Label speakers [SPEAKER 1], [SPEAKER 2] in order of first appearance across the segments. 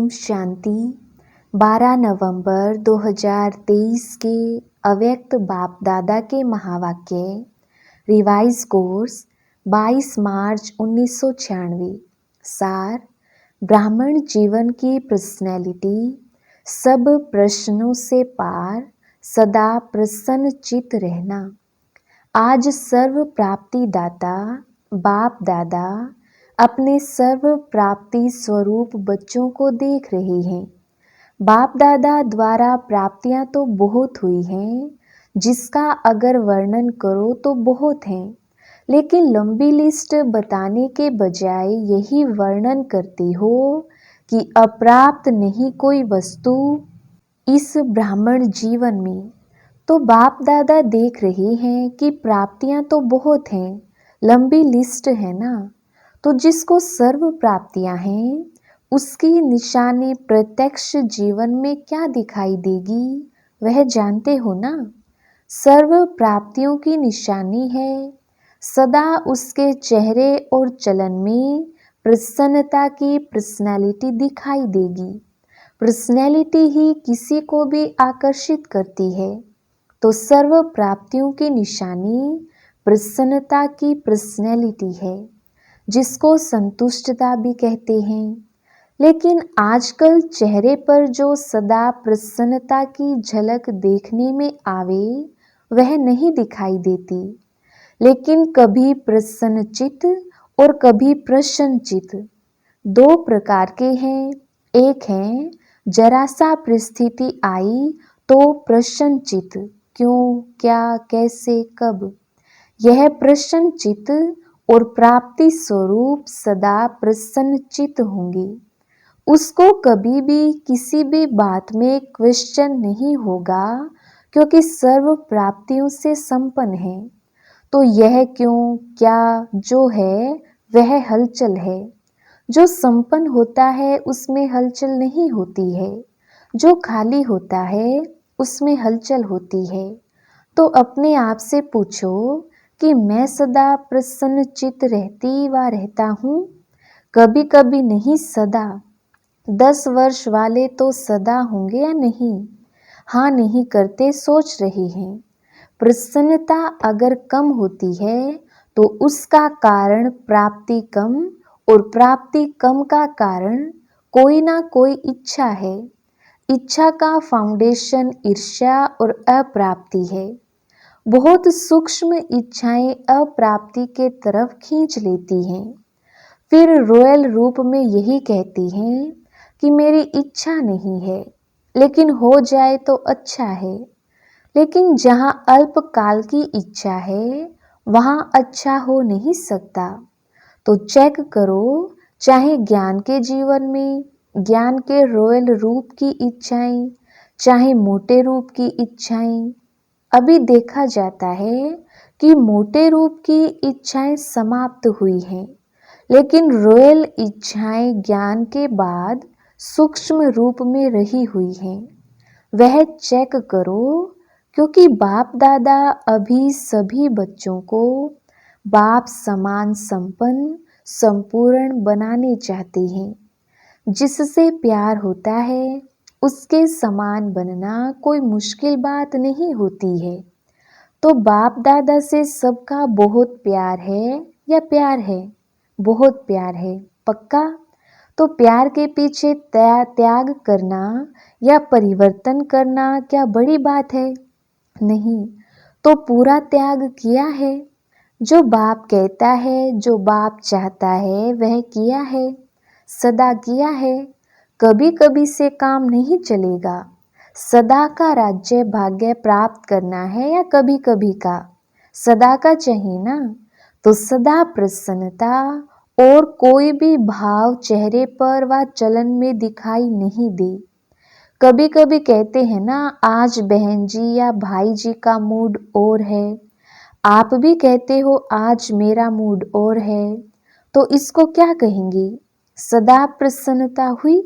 [SPEAKER 1] ओम शांति। 12 नवंबर 2023 के अव्यक्त बाप दादा के महावाक्य रिवाइज कोर्स 22 मार्च 1996। सार, ब्राह्मण जीवन की पर्सनैलिटी सब प्रश्नों से पार, सदा प्रसन्न चित रहना। आज सर्व प्राप्ति दाता बाप दादा अपने सर्व प्राप्ति स्वरूप बच्चों को देख रहे हैं। बाप दादा द्वारा प्राप्तियां तो बहुत हुई हैं, जिसका अगर वर्णन करो तो बहुत हैं, लेकिन लंबी लिस्ट बताने के बजाय यही वर्णन करते हो कि अप्राप्त नहीं कोई वस्तु इस ब्राह्मण जीवन में। तो बाप दादा देख रहे हैं कि प्राप्तियां तो बहुत हैं, लंबी लिस्ट है ना। तो जिसको सर्व प्राप्तियां हैं उसकी निशानी प्रत्यक्ष जीवन में क्या दिखाई देगी वह जानते हो ना। सर्व प्राप्तियों की निशानी है सदा उसके चेहरे और चलन में प्रसन्नता की पर्सनैलिटी दिखाई देगी। पर्सनैलिटी ही किसी को भी आकर्षित करती है। तो सर्व प्राप्तियों की निशानी प्रसन्नता की पर्सनैलिटी है, जिसको संतुष्टता भी कहते हैं। लेकिन आजकल चेहरे पर जो सदा प्रसन्नता की झलक देखने में आवे वह नहीं दिखाई देती, लेकिन कभी प्रसन्नचित और कभी प्रसन्नचित दो प्रकार के हैं। एक है जरा सा परिस्थिति आई तो प्रसन्नचित, क्यों, क्या, कैसे, कब। यह प्रसन्नचित और प्राप्ति स्वरूप सदा प्रसन्नचित होंगे। उसको कभी भी किसी भी बात में क्वेश्चन नहीं होगा, क्योंकि सर्व प्राप्तियों से संपन्न है। तो यह क्यों, क्या जो है वह हलचल है। जो संपन्न होता है उसमें हलचल नहीं होती है, जो खाली होता है उसमें हलचल होती है। तो अपने आप से पूछो कि मैं सदा प्रसन्नचित रहती व रहता हूँ? कभी कभी नहीं, सदा। 10 वर्ष वाले तो सदा होंगे या नहीं? हाँ नहीं करते सोच रहे हैं। प्रसन्नता अगर कम होती है तो उसका कारण प्राप्ति कम, और प्राप्ति कम का कारण कोई ना कोई इच्छा है। इच्छा का फाउंडेशन ईर्ष्या और अप्राप्ति है। बहुत सूक्ष्म इच्छाएं अप्राप्ति के तरफ खींच लेती हैं, फिर रॉयल रूप में यही कहती हैं कि मेरी इच्छा नहीं है, लेकिन हो जाए तो अच्छा है। लेकिन जहाँ अल्पकाल की इच्छा है वहाँ अच्छा हो नहीं सकता। तो चेक करो, चाहे ज्ञान के जीवन में ज्ञान के रॉयल रूप की इच्छाएं, चाहे मोटे रूप की इच्छाएं, अभी देखा जाता है कि मोटे रूप की इच्छाएं समाप्त हुई हैं, लेकिन रॉयल इच्छाएं ज्ञान के बाद सूक्ष्म रूप में रही हुई हैं। वह चेक करो, क्योंकि बाप दादा अभी सभी बच्चों को बाप समान संपन्न संपूर्ण बनाने चाहते हैं। जिससे प्यार होता है उसके समान बनना कोई मुश्किल बात नहीं होती है। तो बाप दादा से सबका बहुत प्यार है या प्यार है? बहुत प्यार है, पक्का? तो प्यार के पीछे त्याग करना या परिवर्तन करना क्या बड़ी बात है? नहीं। तो पूरा त्याग किया है। जो बाप कहता है, जो बाप चाहता है वह किया है, सदा किया है। कभी कभी से काम नहीं चलेगा। सदा का राज्य भाग्य प्राप्त करना है या कभी कभी का? सदा का चाहिए ना। तो सदा प्रसन्नता और कोई भी भाव चेहरे पर व चलन में दिखाई नहीं दे। कभी कभी कहते हैं ना, आज बहन जी या भाई जी का मूड और है, आप भी कहते हो आज मेरा मूड और है, तो इसको क्या कहेंगे? सदा प्रसन्नता हुई।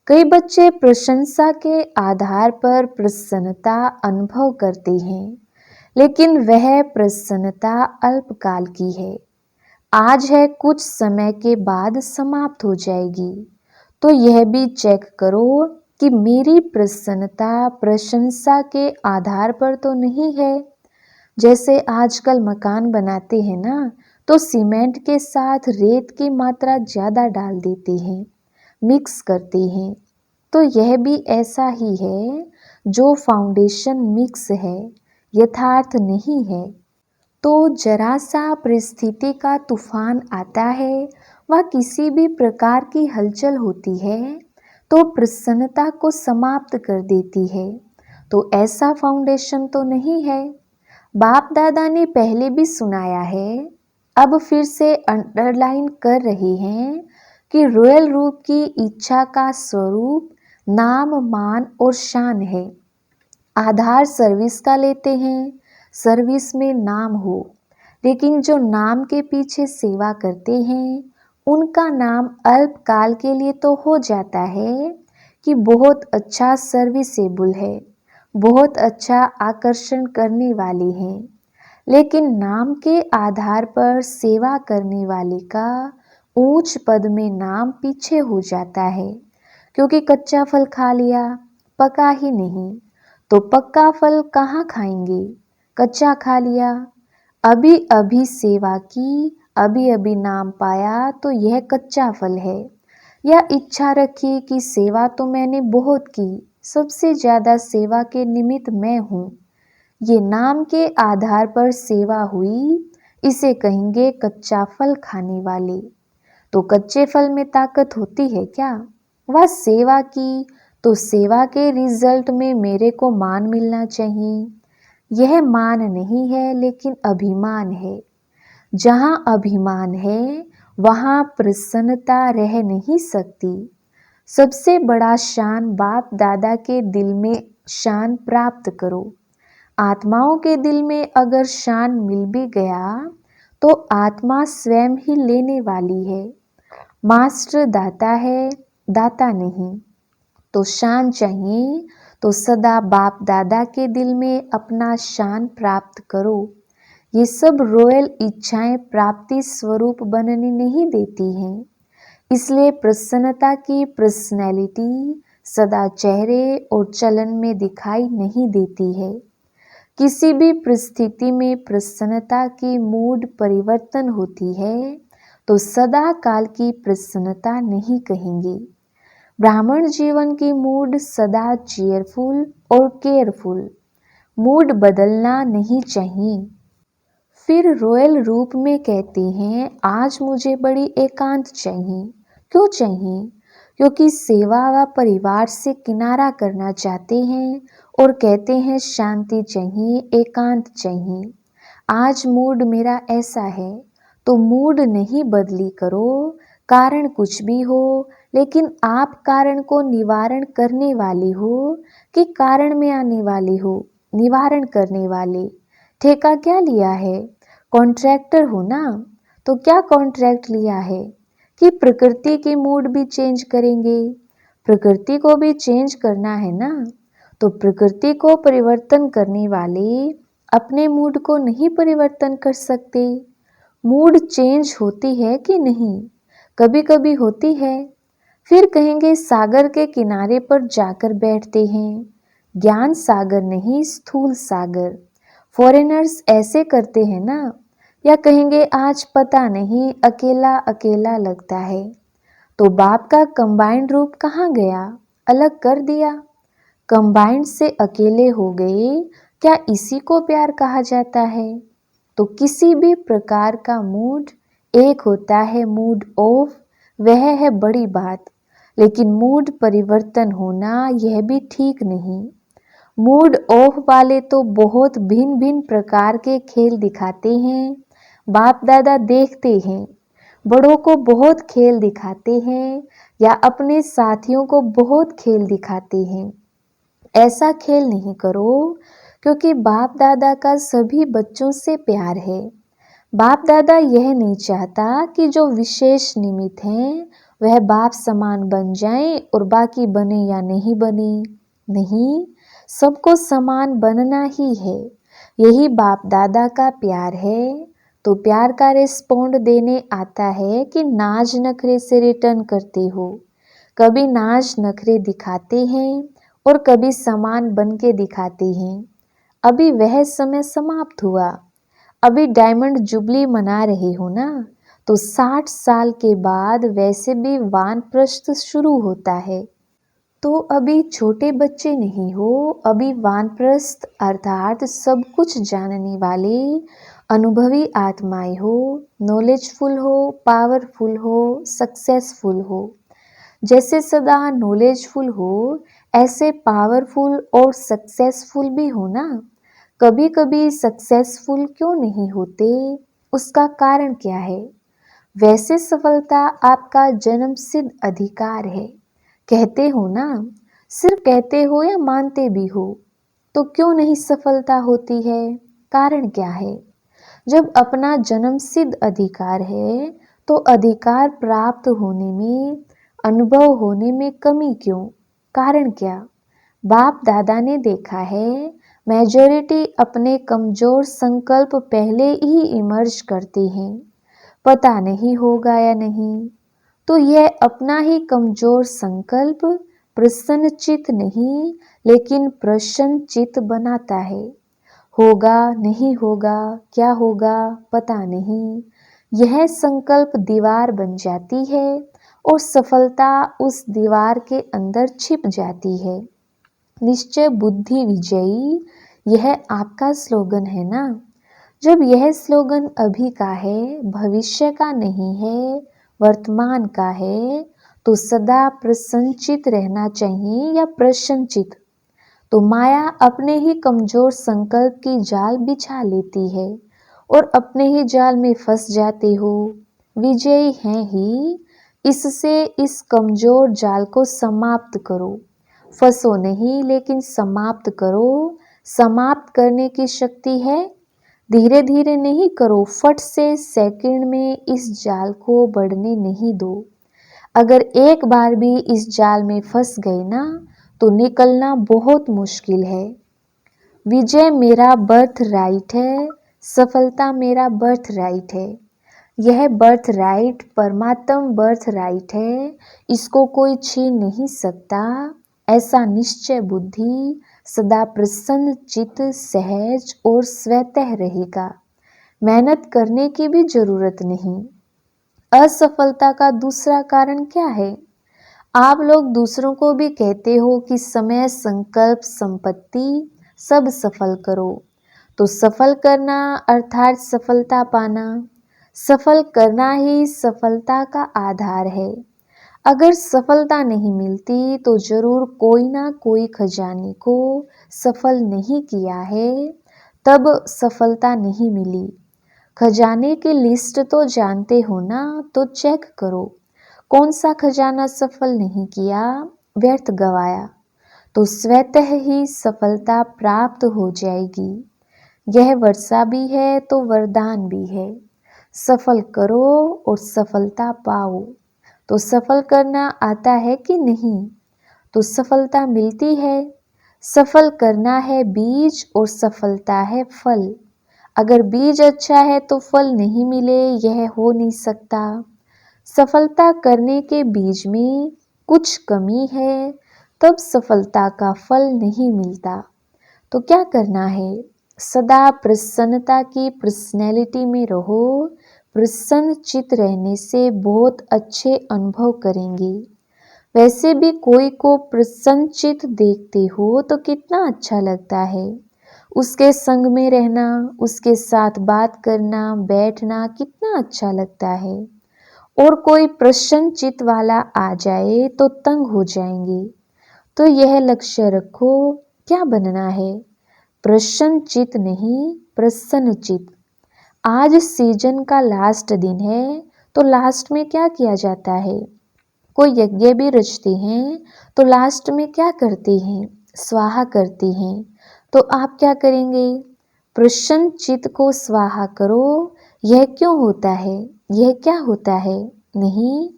[SPEAKER 1] कई बच्चे प्रशंसा के आधार पर प्रसन्नता अनुभव करते हैं, लेकिन वह प्रसन्नता अल्पकाल की है। आज है, कुछ समय के बाद समाप्त हो जाएगी। तो यह भी चेक करो कि मेरी प्रसन्नता प्रशंसा के आधार पर तो नहीं है। जैसे आजकल मकान बनाते हैं ना, तो सीमेंट के साथ रेत की मात्रा ज़्यादा डाल देते हैं, मिक्स करते हैं। तो यह भी ऐसा ही है, जो फाउंडेशन मिक्स है, यथार्थ नहीं है। तो जरा सा परिस्थिति का तूफान आता है व किसी भी प्रकार की हलचल होती है, तो प्रसन्नता को समाप्त कर देती है। तो ऐसा फाउंडेशन तो नहीं है। बाप दादा ने पहले भी सुनाया है, अब फिर से अंडरलाइन कर रहे हैं कि रॉयल रूप की इच्छा का स्वरूप नाम, मान और शान है। आधार सर्विस का लेते हैं, सर्विस में नाम हो, लेकिन जो नाम के पीछे सेवा करते हैं उनका नाम अल्पकाल के लिए तो हो जाता है कि बहुत अच्छा सर्विसेबल है, बहुत अच्छा आकर्षण करने वाले हैं, लेकिन नाम के आधार पर सेवा करने वाले का ऊंच पद में नाम पीछे हो जाता है, क्योंकि कच्चा फल खा लिया, पका ही नहीं, तो पक्का फल कहाँ खाएंगे, कच्चा खा लिया। अभी अभी सेवा की, अभी अभी नाम पाया, तो यह कच्चा फल है। या इच्छा रखी कि सेवा तो मैंने बहुत की, सबसे ज़्यादा सेवा के निमित्त मैं हूँ, ये नाम के आधार पर सेवा हुई, इसे कहेंगे कच्चा फल खाने वाले। तो कच्चे फल में ताकत होती है क्या? वह सेवा की, तो सेवा के रिजल्ट में मेरे को मान मिलना चाहिए। यह मान नहीं है, लेकिन अभिमान है। जहाँ अभिमान है वहाँ प्रसन्नता रह नहीं सकती। सबसे बड़ा शान बाप दादा के दिल में शान प्राप्त करो। आत्माओं के दिल में अगर शान मिल भी गया तो आत्मा स्वयं ही लेने वाली है। मास्टर दाता है, दाता नहीं। तो शान चाहिए तो सदा बाप दादा के दिल में अपना शान प्राप्त करो। ये सब रॉयल इच्छाएं प्राप्ति स्वरूप बनने नहीं देती हैं। इसलिए प्रसन्नता की पर्सनैलिटी सदा चेहरे और चलन में दिखाई नहीं देती है। किसी भी परिस्थिति में प्रसन्नता की मूड परिवर्तन होती है तो सदा काल की प्रसन्नता नहीं कहेंगे। ब्राह्मण जीवन की मूड सदा चीयरफुल और केयरफुल, मूड बदलना नहीं चाहिए। फिर रॉयल रूप में कहते हैं, आज मुझे बड़ी एकांत चाहिए। क्यों चाहिए? क्योंकि सेवा व परिवार से किनारा करना चाहते हैं और कहते हैं शांति चाहिए, एकांत चाहिए। आज मूड मेरा ऐसा है, तो मूड नहीं बदली करो, कारण कुछ भी हो, लेकिन आप कारण को निवारण करने वाले हो कि कारण में आने वाले हो, निवारण करने वाले। ठेका क्या लिया है? कॉन्ट्रैक्टर हो ना, तो क्या कॉन्ट्रैक्ट लिया है कि प्रकृति की मूड भी चेंज करेंगे। प्रकृति को भी चेंज करना है ना, तो प्रकृति को परिवर्तन करने वाले अपने मूड को नहीं परिवर्तन कर सकते। मूड चेंज होती है कि नहीं? कभी कभी होती है। फिर कहेंगे सागर के किनारे पर जाकर बैठते हैं। ज्ञान सागर नहीं, स्थूल सागर। फॉरेनर्स ऐसे करते हैं ना। या कहेंगे आज पता नहीं, अकेला अकेला लगता है। तो बाप का कंबाइंड रूप कहाँ गया? अलग कर दिया। कंबाइंड से अकेले हो गए, क्या इसी को प्यार कहा जाता है? तो किसी भी प्रकार का मूड एक होता है, मूड ऑफ, वह है बड़ी बात। लेकिन मूड परिवर्तन होना यह भी ठीक नहीं। मूड ऑफ वाले तो बहुत भिन्न भिन्न प्रकार के खेल दिखाते हैं। बाप दादा देखते हैं, बड़ों को बहुत खेल दिखाते हैं या अपने साथियों को बहुत खेल दिखाते हैं। ऐसा खेल नहीं करो, क्योंकि बाप दादा का सभी बच्चों से प्यार है। बाप दादा यह नहीं चाहता कि जो विशेष निमित्त हैं वह बाप समान बन जाएं और बाकी बने या नहीं बने। नहीं, सबको समान बनना ही है। यही बाप दादा का प्यार है। तो प्यार का रिस्पॉन्ड देने आता है कि नाज नखरे से रिटर्न करते हो। कभी नाच नखरे दिखाते हैं और कभी समान बन के दिखाते हैं। अभी वह समय समाप्त हुआ। अभी डायमंड जुबली मना रहे हो ना, तो 60 साल के बाद वैसे भी वानप्रस्थ शुरू होता है। तो अभी छोटे बच्चे नहीं हो, अभी वानप्रस्थ अर्थात सब कुछ जानने वाले अनुभवी आत्माएं हो, नॉलेजफुल हो, पावरफुल हो, सक्सेसफुल हो। जैसे सदा नॉलेजफुल हो, ऐसे पावरफुल और सक्सेसफुल भी हो ना। कभी कभी सक्सेसफुल क्यों नहीं होते, उसका कारण क्या है? वैसे सफलता आपका जन्मसिद्ध अधिकार है, कहते हो ना। सिर्फ कहते हो या मानते भी हो? तो क्यों नहीं सफलता होती है? कारण क्या है? जब अपना जन्मसिद्ध अधिकार है, तो अधिकार प्राप्त होने में, अनुभव होने में कमी क्यों? कारण क्या? बाप दादा ने देखा है, मेजॉरिटी अपने कमजोर संकल्प पहले ही इमर्ज करते हैं। पता नहीं होगा या नहीं, तो यह अपना ही कमजोर संकल्प प्रसन्नचित नहीं, लेकिन प्रसन्नचित बनाता है। होगा नहीं होगा, क्या होगा पता नहीं, यह संकल्प दीवार बन जाती है और सफलता उस दीवार के अंदर छिप जाती है। निश्चय बुद्धि विजयी, यह आपका स्लोगन है ना। जब यह स्लोगन अभी का है, भविष्य का नहीं है, वर्तमान का है, तो सदा प्रसन्नचित रहना चाहिए या प्रसन्नचित। तो माया अपने ही कमजोर संकल्प की जाल बिछा लेती है और अपने ही जाल में फंस जाते हो। विजयी हैं ही, इससे इस कमजोर जाल को समाप्त करो। फंसो नहीं, लेकिन समाप्त करो। समाप्त करने की शक्ति है। धीरे धीरे नहीं करो, फट से सेकंड में इस जाल को बढ़ने नहीं दो। अगर एक बार भी इस जाल में फंस गए ना, तो निकलना बहुत मुश्किल है। विजय मेरा बर्थ राइट है, सफलता मेरा बर्थ राइट है। यह बर्थ राइट परमात्म बर्थ राइट है, इसको कोई छीन नहीं सकता। ऐसा निश्चय बुद्धि सदा प्रसन्न चित्त, सहज और स्वतः रहेगा। मेहनत करने की भी जरूरत नहीं। असफलता का दूसरा कारण क्या है? आप लोग दूसरों को भी कहते हो कि समय, संकल्प, संपत्ति सब सफल करो। तो सफल करना अर्थात सफलता पाना। सफल करना ही सफलता का आधार है। अगर सफलता नहीं मिलती तो जरूर कोई ना कोई खजाने को सफल नहीं किया है, तब सफलता नहीं मिली। खजाने की लिस्ट तो जानते हो ना, तो चेक करो कौन सा खजाना सफल नहीं किया, व्यर्थ गवाया। तो स्वतः ही सफलता प्राप्त हो जाएगी। यह वर्षा भी है तो वरदान भी है। सफल करो और सफलता पाओ। तो सफल करना आता है कि नहीं? तो सफलता मिलती है। सफल करना है बीज और सफलता है फल। अगर बीज अच्छा है तो फल नहीं मिले, यह हो नहीं सकता। सफलता करने के बीज में कुछ कमी है, तब सफलता का फल नहीं मिलता। तो क्या करना है? सदा प्रसन्नता की पर्सनैलिटी में रहो। प्रसन्न चित रहने से बहुत अच्छे अनुभव करेंगे। वैसे भी कोई को प्रसन्नचित देखते हो तो कितना अच्छा लगता है। उसके संग में रहना, उसके साथ बात करना, बैठना कितना अच्छा लगता है। और कोई प्रसन्नचित वाला आ जाए तो तंग हो जाएंगे। तो यह लक्ष्य रखो, क्या बनना है? प्रसन्नचित नहीं, प्रसन्नचित। आज सीजन का लास्ट दिन है, तो लास्ट में क्या किया जाता है? कोई यज्ञ भी रचते हैं, तो लास्ट में क्या करते हैं? स्वाहा करते हैं। तो आप क्या करेंगे? प्रसन्न चित्त को स्वाहा करो। यह क्यों होता है? यह क्या होता है? नहीं,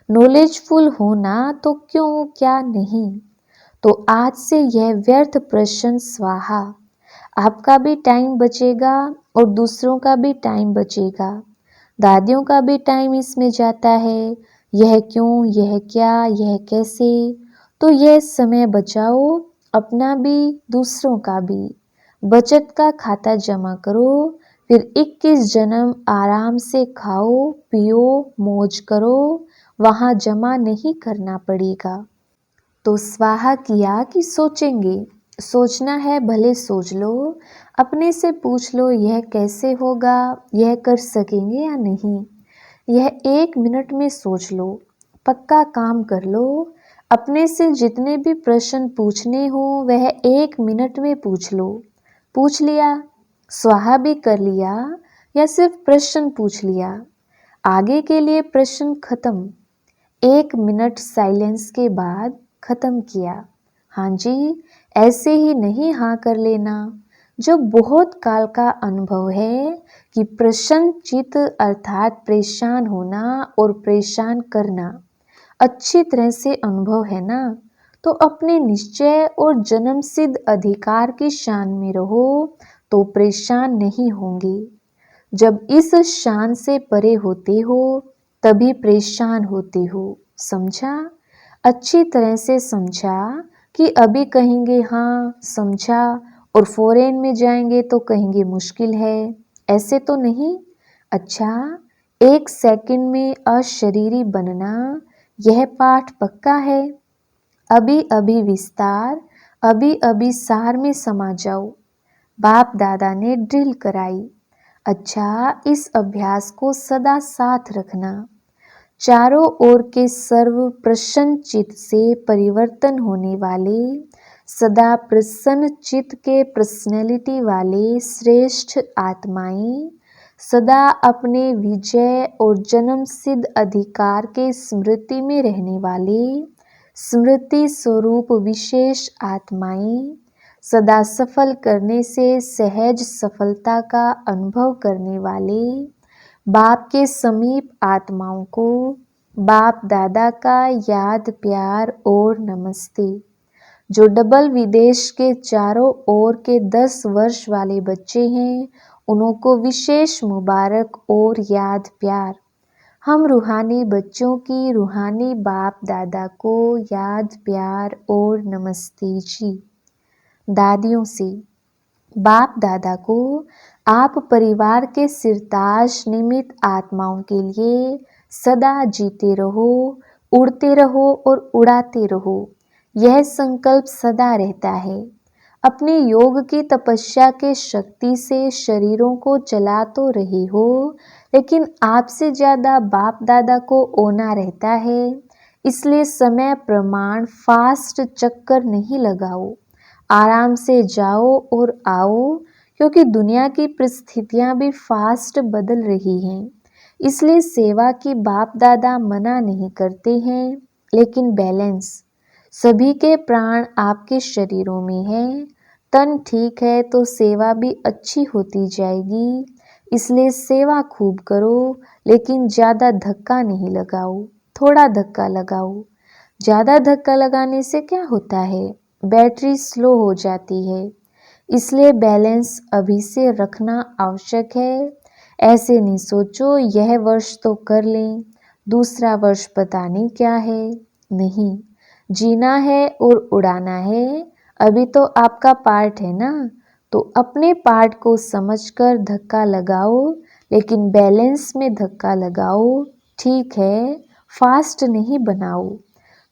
[SPEAKER 1] नॉलेजफुल होना तो क्यों क्या नहीं। तो आज से यह व्यर्थ प्रश्न स्वाहा। आपका भी टाइम बचेगा और दूसरों का भी टाइम बचेगा। दादियों का भी टाइम इसमें जाता है, यह क्यों, यह क्या, यह कैसे। तो यह समय बचाओ, अपना भी दूसरों का भी। बचत का खाता जमा करो, फिर 21 जन्म आराम से खाओ पियो मौज करो, वहां जमा नहीं करना पड़ेगा। तो स्वाहा किया कि सोचेंगे, सोचना है भले सोच लो, अपने से पूछ लो यह कैसे होगा, यह कर सकेंगे या नहीं। यह 1 मिनट में सोच लो, पक्का काम कर लो। अपने से जितने भी प्रश्न पूछने हो वह 1 मिनट में पूछ लो। पूछ लिया, स्वाहा भी कर लिया, या सिर्फ प्रश्न पूछ लिया। आगे के लिए प्रश्न खत्म। 1 मिनट साइलेंस के बाद खत्म किया। हाँ जी, ऐसे ही नहीं हाँ कर लेना। जो बहुत काल का अनुभव है कि प्रसन्न चित्त अर्थात परेशान होना और परेशान करना अच्छी तरह से अनुभव है ना, तो अपने निश्चय और जन्म सिद्ध अधिकार की शान में रहो तो परेशान नहीं होंगे। जब इस शान से परे होते हो तभी परेशान होते हो। समझा? अच्छी तरह से समझा कि अभी कहेंगे हाँ समझा और फॉरेन में जाएंगे तो कहेंगे मुश्किल है, ऐसे तो नहीं। अच्छा, 1 सेकंड में अशरीरी बनना, यह पाठ पक्का है। अभी अभी विस्तार, अभी अभी सार में समा जाओ। बाप दादा ने ड्रिल कराई। अच्छा, इस अभ्यास को सदा साथ रखना। चारों ओर के सर्व प्रसन्न चित्त से परिवर्तन होने वाले, सदा प्रसन्न चित्त के पर्सनैलिटी वाले श्रेष्ठ आत्माएं, सदा अपने विजय और जन्म सिद्ध अधिकार के स्मृति में रहने वाले स्मृति स्वरूप विशेष आत्माएं, सदा सफल करने से सहज सफलता का अनुभव करने वाले बाप के समीप आत्माओं को बाप दादा का याद प्यार और नमस्ते। जो डबल विदेश के चारों ओर के 10 वर्ष वाले बच्चे हैं उनको विशेष मुबारक और याद प्यार। हम रूहानी बच्चों की रूहानी बाप दादा को याद प्यार और नमस्ते जी। दादियों से बाप दादा को आप परिवार के सिरताज निमित्त आत्माओं के लिए सदा जीते रहो, उड़ते रहो और उड़ाते रहो, यह संकल्प सदा रहता है। अपने योग की तपस्या के शक्ति से शरीरों को चला तो रहे हो, लेकिन आपसे ज्यादा बाप दादा को ओना रहता है। इसलिए समय प्रमाण फास्ट चक्कर नहीं लगाओ, आराम से जाओ और आओ, क्योंकि दुनिया की परिस्थितियां भी फास्ट बदल रही हैं। इसलिए सेवा की बाप दादा मना नहीं करते हैं, लेकिन बैलेंस। सभी के प्राण आपके शरीरों में है, तन ठीक है तो सेवा भी अच्छी होती जाएगी। इसलिए सेवा खूब करो, लेकिन ज़्यादा धक्का नहीं लगाओ, थोड़ा धक्का लगाओ। ज़्यादा धक्का लगाने से क्या होता है, बैटरी स्लो हो जाती है। इसलिए बैलेंस अभी से रखना आवश्यक है। ऐसे नहीं सोचो यह वर्ष तो कर लें, दूसरा वर्ष पता नहीं क्या है। नहीं, जीना है और उड़ाना है। अभी तो आपका पार्ट है ना, तो अपने पार्ट को समझकर धक्का लगाओ, लेकिन बैलेंस में धक्का लगाओ। ठीक है, फास्ट नहीं बनाओ।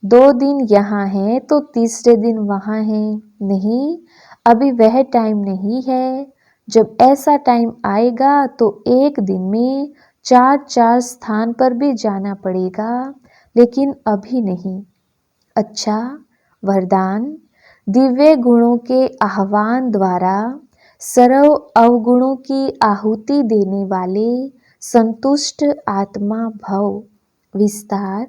[SPEAKER 1] 2 दिन यहाँ है तो तीसरे दिन वहाँ है, नहीं, अभी वह टाइम नहीं है। जब ऐसा टाइम आएगा तो एक दिन में 4 स्थान पर भी जाना पड़ेगा, लेकिन अभी नहीं। अच्छा, वरदान। दिव्य गुणों के आह्वान द्वारा सर्व अवगुणों की आहुति देने वाले संतुष्ट आत्मा भव। विस्तार।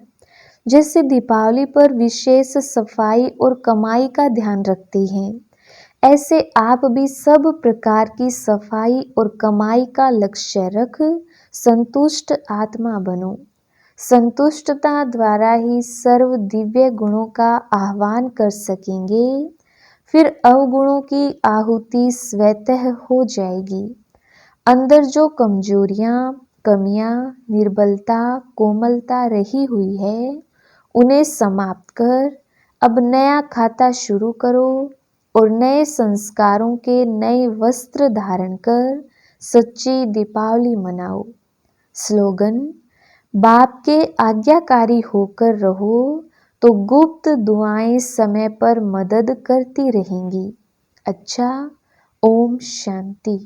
[SPEAKER 1] जैसे दीपावली पर विशेष सफाई और कमाई का ध्यान रखते हैं, ऐसे आप भी सब प्रकार की सफाई और कमाई का लक्ष्य रख संतुष्ट आत्मा बनो। संतुष्टता द्वारा ही सर्व दिव्य गुणों का आह्वान कर सकेंगे, फिर अवगुणों की आहुति स्वतः हो जाएगी। अंदर जो कमजोरियां कमियां, निर्बलता, कोमलता रही हुई है, उन्हें समाप्त कर अब नया खाता शुरू करो और नए संस्कारों के नए वस्त्र धारण कर सच्ची दीपावली मनाओ। स्लोगन: बाप के आज्ञाकारी होकर रहो तो गुप्त दुआएं समय पर मदद करती रहेंगी। अच्छा, ओम शांति।